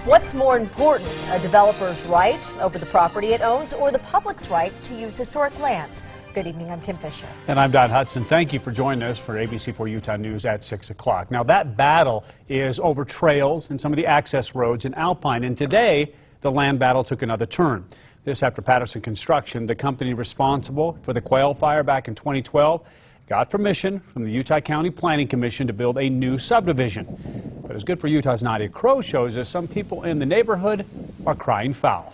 What's more important, a developer's right over the property it owns or the public's right to use historic lands? Good evening, I'm Kim Fisher. And I'm Don Hudson. Thank you for joining us for ABC4 Utah News at 6 o'clock. Now, that battle is over trails and some of the access roads in Alpine, and today the land battle took another turn. This after Patterson Construction, the company responsible for the Quail Fire back in 2012, got permission from the Utah County Planning Commission to build a new subdivision. But as Good for Utah's Nadia Crow shows us, some people in the neighborhood are crying foul.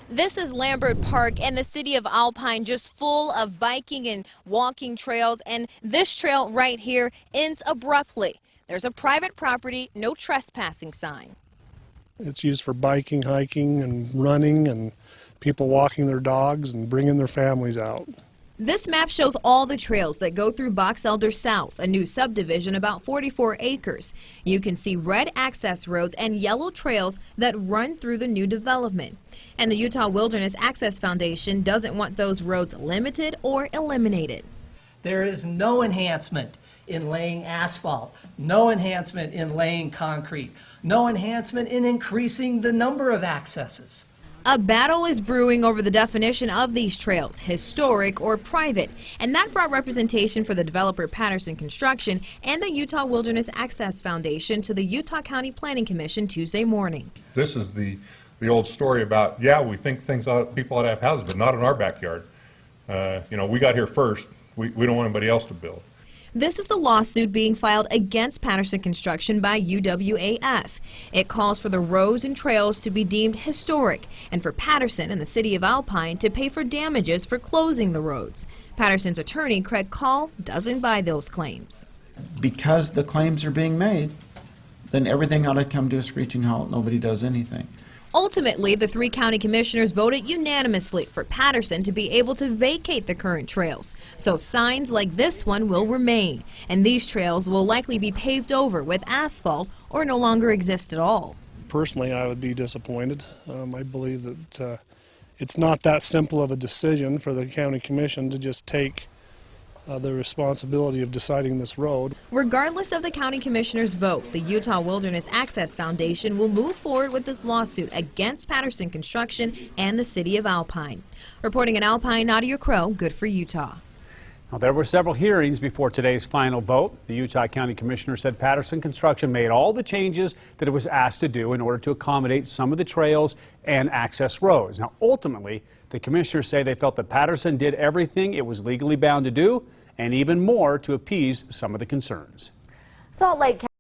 This is Lambert Park and the city of Alpine, just full of biking and walking trails, and this trail right here ends abruptly. There's a private property, no trespassing sign. It's used for biking, hiking, and running, and people walking their dogs and bringing their families out. This map shows all the trails that go through Box Elder South, a new subdivision about 44 acres. You can see red access roads and yellow trails that run through the new development. And the Utah Wilderness Access Foundation doesn't want those roads limited or eliminated. There is no enhancement in laying asphalt, no enhancement in laying concrete, no enhancement in increasing the number of accesses. A battle is brewing over the definition of these trails, historic or private, and that brought representation for the developer Patterson Construction and the Utah Wilderness Access Foundation to the Utah County Planning Commission Tuesday morning. This is the old story about, yeah, we think people ought to have houses, but not in our backyard. We got here first. We don't want anybody else to build. This is the lawsuit being filed against Patterson Construction by UWAF. It calls for the roads and trails to be deemed historic and for Patterson and the city of Alpine to pay for damages for closing the roads. Patterson's attorney, Craig Call, doesn't buy those claims. Because the claims are being made, then everything ought to come to a screeching halt. Nobody does anything. Ultimately, the three county commissioners voted unanimously for Patterson to be able to vacate the current trails. So signs like this one will remain, and these trails will likely be paved over with asphalt or no longer exist at all. Personally, I would be disappointed. I believe that it's not that simple of a decision for the county commission to just take the responsibility of deciding this road. Regardless of the county commissioner's vote, the Utah Wilderness Access Foundation will move forward with this lawsuit against Patterson Construction and the city of Alpine. Reporting in Alpine, Nadia Crow, Good for Utah. Now, there were several hearings before today's final vote. The Utah County Commissioner said Patterson Construction made all the changes that it was asked to do in order to accommodate some of the trails and access roads. Now, ultimately, the commissioners say they felt that Patterson did everything it was legally bound to do and even more to appease some of the concerns. Salt Lake